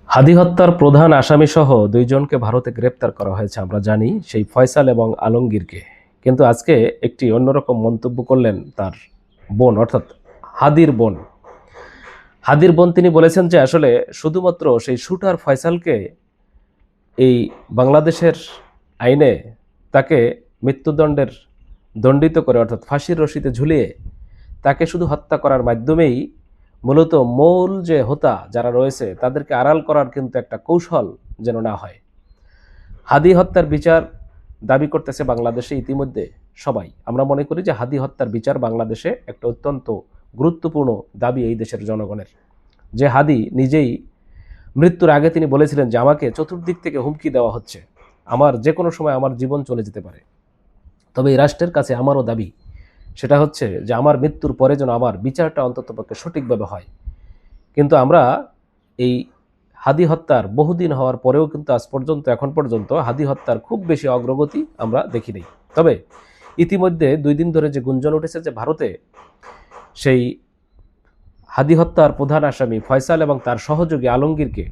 হাদি হত্যার প্রধান আসামিসহ দুইজনকে ভারতে গ্রেপ্তার করা হয়েছে আমরা জানি, সেই ফয়সাল এবং আলমগীরকে। কিন্তু আজকে একটি অন্যরকম মন্তব্য করলেন তার বোন, অর্থাৎ হাদির বোন। হাদির বোন তিনি বলেছেন যে আসলে শুধুমাত্র সেই শুটার ফয়সালকে এই বাংলাদেশের আইনে তাকে মৃত্যুদণ্ডের দণ্ডিত করে, অর্থাৎ ফাঁসির রশিতে ঝুলিয়ে তাকে শুধু হত্যা করার মাধ্যমেই মূলত মূল যে হোতা যারা রয়েছে তাদেরকে আড়াল করার কিন্তু একটা কৌশল যেন না হয়। হাদি হত্যার বিচার দাবি করতেছে বাংলাদেশে ইতিমধ্যে সবাই। আমরা মনে করি যে হাদি হত্যার বিচার বাংলাদেশে একটা অত্যন্ত গুরুত্বপূর্ণ দাবি এই দেশের জনগণের। যে হাদি নিজেই মৃত্যুর আগে তিনি বলেছিলেন যে আমাকে চতুর্দিক থেকে হুমকি দেওয়া হচ্ছে, আমার যে কোনো সময় আমার জীবন চলে যেতে পারে। তবে এই রাষ্ট্রের কাছে আমারও দাবি, সেটা হচ্ছে যে আমার মৃত্যুর পরে যেন আমার বিচারটা অন্ততপক্ষে সঠিকভাবে হয়। কিন্তু আমরা এই হাদি হত্যার বহুদিন হওয়ার পরেও কিন্তু আজ পর্যন্ত, এখন পর্যন্ত হাদি হত্যার খুব বেশি অগ্রগতি আমরা দেখি নাই। তবে ইতিমধ্যে 2 দিন ধরে যে গুঞ্জন উঠেছে যে ভারতে সেই হাদি হত্যার প্রধান আসামি ফয়সাল এবং তার সহযোগী আলমগীরকে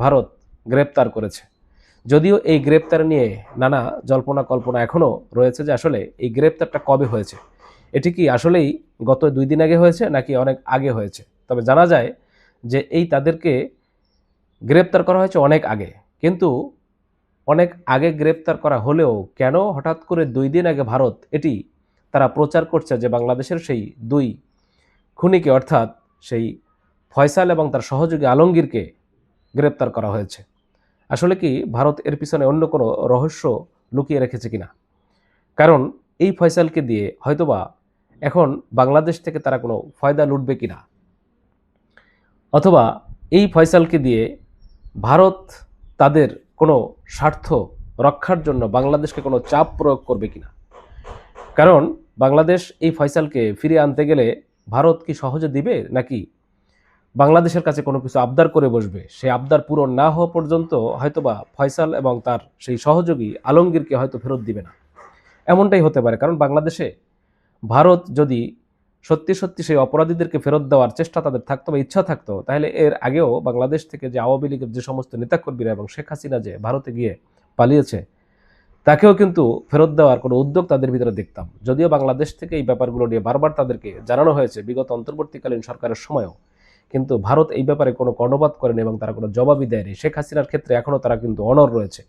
ভারত গ্রেপ্তার করেছে। যদিও এই গ্রেপ্তার নিয়ে নানা জল্পনা কল্পনা এখনও রয়েছে যে আসলে এই গ্রেপ্তারটা কবে হয়েছে, এটি কি আসলেই গত 2 দিন আগে হয়েছে নাকি অনেক আগে হয়েছে। তবে জানা যায় যে এই তাদেরকে গ্রেপ্তার করা হয়েছে অনেক আগে। কিন্তু অনেক আগে গ্রেপ্তার করা হলেও কেন হঠাৎ করে 2 দিন আগে ভারত এটি তারা প্রচার করছে যে বাংলাদেশের সেই 2 খুনিকে, অর্থাৎ সেই ফয়সাল এবং তার সহযোগী আলমগীরকে গ্রেপ্তার করা হয়েছে। আসলে কি ভারত এর পিছনে অন্য কোনো রহস্য লুকিয়ে রেখেছে কিনা? কারণ এই ফয়সালকে দিয়ে হয়তোবা এখন বাংলাদেশ থেকে তারা কোনো ফয়দা লুটবে কিনা, অথবা এই ফয়সালকে দিয়ে ভারত তাদের কোনো স্বার্থ রক্ষার জন্য বাংলাদেশকে কোনো চাপ প্রয়োগ করবে কিনা। কারণ বাংলাদেশ এই ফয়সালকে ফিরিয়ে আনতে গেলে ভারত কি সহজে দিবে, নাকি বাংলাদেশের কাছে কোনো কিছু আবদার করে বসবে? সেই আবদার পূরণ না হওয়া পর্যন্ত হয়তোবা ফয়সাল এবং তার সেই সহযোগী আলমগীরকে হয়তো ফেরত দিবে না, এমনটাই হতে পারে। কারণ বাংলাদেশে ভারত যদি সত্যি সত্যি সেই অপরাধীদেরকে ফেরত দেওয়ার চেষ্টা তাদের থাকতো বা ইচ্ছা থাকতো, তাহলে এর আগেও বাংলাদেশ থেকে যে আওয়ামী লীগের যে সমস্ত নেতাকর্মীরা এবং শেখ হাসিনা যে ভারতে গিয়ে পালিয়েছে, তাকেও কিন্তু ফেরত দেওয়ার কোনো উদ্যোগ তাদের ভিতরে দেখতাম। যদিও বাংলাদেশ থেকে এই ব্যাপারগুলো নিয়ে বারবার তাদেরকে জানানো হয়েছে বিগত অন্তর্বর্তীকালীন সরকারের সময়ও, কিন্তু ভারত এই ব্যাপারে কোনো কর্ণপাত করেনি এবং তারা কোনো জবাবই দেয়নি। শেখ হাসিনার ক্ষেত্রে এখনও তারা কিন্তু অনড় রয়েছে।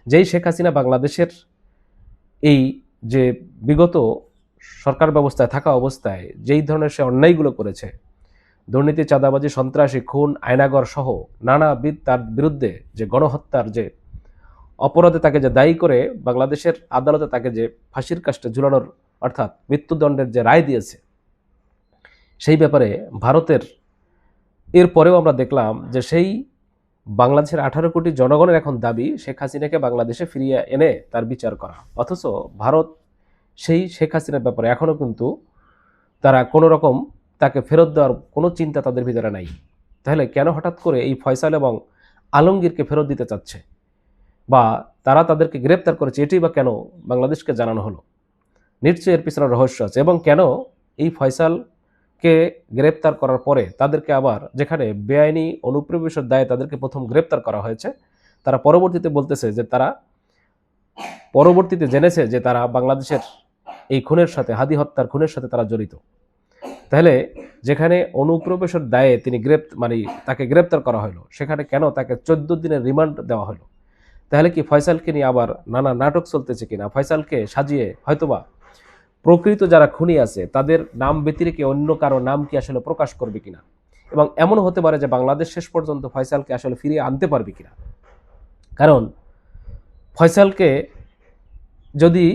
যেই শেখ হাসিনা বাংলাদেশের এই যে বিগত সরকার ব্যবস্থায় থাকা অবস্থায় যেই ধরনের সে অন্যায়গুলো করেছে, দুর্নীতি, চাঁদাবাজি, সন্ত্রাসী, খুন, আয়নাগর সহ নানাবিধ তার বিরুদ্ধে যে গণহত্যার যে অপরাধে তাকে যে দায়ী করে বাংলাদেশের আদালতে তাকে যে ফাঁসির কাস্টে ঝুলানোর, অর্থাৎ মৃত্যুদণ্ডের যে রায় দিয়েছে, সেই ব্যাপারে ভারতের এরপরেও আমরা দেখলাম যে সেই বাংলাদেশের 18 কোটি জনগণের এখন দাবি শেখ হাসিনাকে বাংলাদেশে ফিরিয়ে এনে তার বিচার করা। অথচ ভারত সেই শেখ হাসিনার ব্যাপারে এখনও কিন্তু তারা কোনো রকম তাকে ফেরত দেওয়ার কোনো চিন্তা তাদের ভিতরে নাই। তাহলে কেন হঠাৎ করে এই ফয়সাল এবং আলমগীরকে ফেরত দিতে চাচ্ছে, বা তারা তাদেরকে গ্রেপ্তার করেছে, এটি বা কেন বাংলাদেশকে জানানো হলো? নিশ্চয়ই এর পিছনে রহস্য আছে। এবং কেন এই ফয়সালকে গ্রেপ্তার করার পরে তাদেরকে আবার, যেখানে বেআইনি অনুপ্রবেশের দায়ে তাদেরকে প্রথম গ্রেপ্তার করা হয়েছে, তারা পরবর্তীতে বলতেছে যে তারা পরবর্তীতে জেনেছে যে তারা বাংলাদেশের এই খুনের সাথে, হাদি হত্যার খুনের সাথে তারা জড়িত। তাহলে যেখানে অনুপ্রবেশের দায়ে তিনি তাকে গ্রেপ্তার করা হলো, সেখানে কেন তাকে 14 দিনের রিমান্ড দেওয়া হলো? তাহলে কি ফয়সালকে নিয়ে আবার নানা নাটক চলতেছে কিনা? ফয়সালকে সাজিয়ে হয়তোবা প্রকৃত যারা খুনি আছে তাদের নাম ব্যতিরেকে অন্য কারো নাম কি আসলে প্রকাশ করবে কিনা? এবং এমন হতে পারে যে বাংলাদেশ শেষ পর্যন্ত ফয়সালকে আসলে ফিরিয়ে আনতে পারবে কিনা। কারণ ফয়সালকে যদি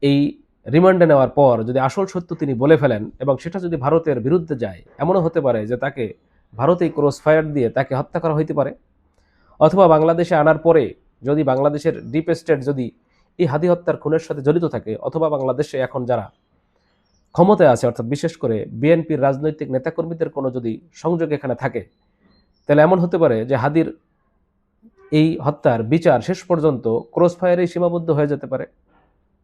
এই রিমান্ডে নেওয়ার পর যদি আসল সত্য তিনি বলে ফেলেন এবং সেটা যদি ভারতের বিরুদ্ধে যায়, এমনও হতে পারে যে তাকে ভারতেই ক্রস ফায়ার দিয়ে তাকে হত্যা করা হইতে পারে। অথবা বাংলাদেশে আনার পরে যদি বাংলাদেশের ডিপ স্টেট যদি এই হাদি হত্যার খুনের সাথে জড়িত থাকে, অথবা বাংলাদেশে এখন যারা ক্ষমতায় আছে, অর্থাৎ বিশেষ করে বিএনপির রাজনৈতিক নেতাকর্মীদের কোনো যদি সংযোগ এখানে থাকে, তাহলে এমন হতে পারে যে হাদির এই হত্যার বিচার শেষ পর্যন্ত ক্রস ফায়ারেই সীমাবদ্ধ হয়ে যেতে পারে।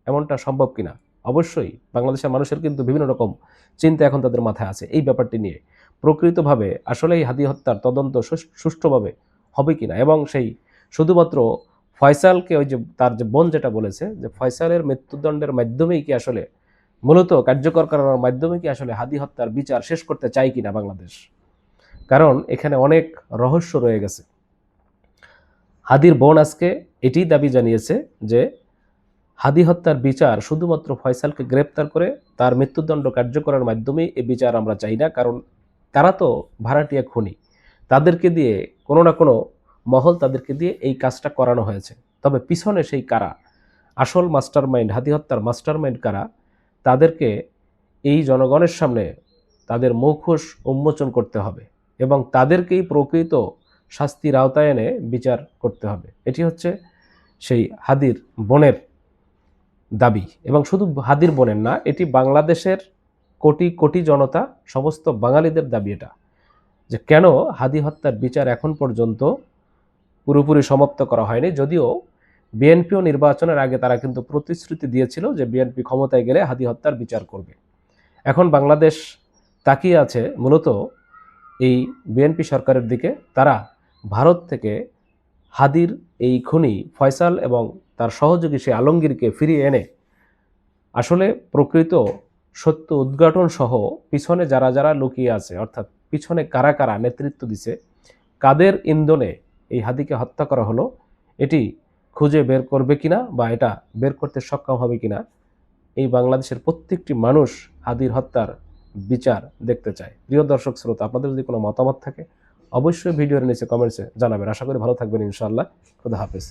এমনটা সম্ভব কিনা? অবশ্যই বাংলাদেশের মানুষের কিন্তু বিভিন্ন রকম চিন্তা এখন তাদের মাথায় আছে এই ব্যাপারটি নিয়ে। প্রকৃতভাবে আসলে এই হাদি হত্যার তদন্ত সুষ্ঠুভাবে হবে কিনা, এবং সেই শুধুমাত্র ফয়সালকে ওই যে তার যে বোন যেটা বলেছে যে ফয়সালের মৃত্যুদণ্ডের মাধ্যমেই কি আসলে মূলত কার্যকর করার মাধ্যমে কি আসলে হাদি হত্যার বিচার শেষ করতে চায় কিনা বাংলাদেশ, কারণ এখানে অনেক রহস্য রয়ে গেছে। হাদির বোন আজকে এটি দাবি জানিয়েছে যে হাদি হত্যার বিচার শুধুমাত্র ফয়সালকে গ্রেপ্তার করে তার মৃত্যুদণ্ড কার্যকরের মাধ্যমেই এই বিচার আমরা চাই না, কারণ তারা তো ভাড়াটিয়া খুনি, তাদেরকে দিয়ে কোনো না কোনো মহল তাদেরকে দিয়ে এই কাজটা করানো হয়েছে। তবে পিছনে সেই কারা, আসল মাস্টার মাইন্ড, হাদি হত্যার মাস্টার মাইন্ড কারা, তাদেরকে এই জনগণের সামনে তাদের মুখোশ উন্মোচন করতে হবে এবং তাদেরকেই প্রকৃত শাস্তির আওতায় এনে বিচার করতে হবে। এটি হচ্ছে সেই হাদির বোনের দাবি, এবং শুধু হাদির বোনের না, এটি বাংলাদেশের কোটি কোটি জনতা, সমস্ত বাঙালিদের দাবি এটা, যে কেন হাদি হত্যার বিচার এখন পর্যন্ত পুরোপুরি সমাপ্ত করা হয়নি। যদিও বিএনপিও নির্বাচনের আগে তারা কিন্তু প্রতিশ্রুতি দিয়েছিল যে বিএনপি ক্ষমতায় গেলে হাদি হত্যার বিচার করবে। এখন বাংলাদেশ তাকিয়ে আছে মূলত এই বিএনপি সরকারের দিকে। তারা ভারত থেকে হাদির এই খুনি ফয়সাল এবং তার সহযোগী সে আলমগীরকে ফিরিয়ে এনে আসলে প্রকৃত সত্য উদ্ঘাটন সহ পিছনে যারা যারা লুকিয়ে আছে, অর্থাৎ পিছনে কারা কারা নেতৃত্ব দিছে, কাদের ইন্ধনে এই হাদিকে হত্যা করা হলো, এটি খুঁজে বের করবে কিনা বা এটা বের করতে সক্ষম হবে কিনা, এই বাংলাদেশের প্রত্যেকটি মানুষ হাদির হত্যার বিচার দেখতে চায়। প্রিয় দর্শক শ্রোতা, আপনাদের যদি কোনো মতামত থাকে অবশ্যই ভিডিওর নিচে কমেন্টসে জানাবেন। আশা করি ভালো থাকবেন ইনশাআল্লাহ। খুদা হাফেজ।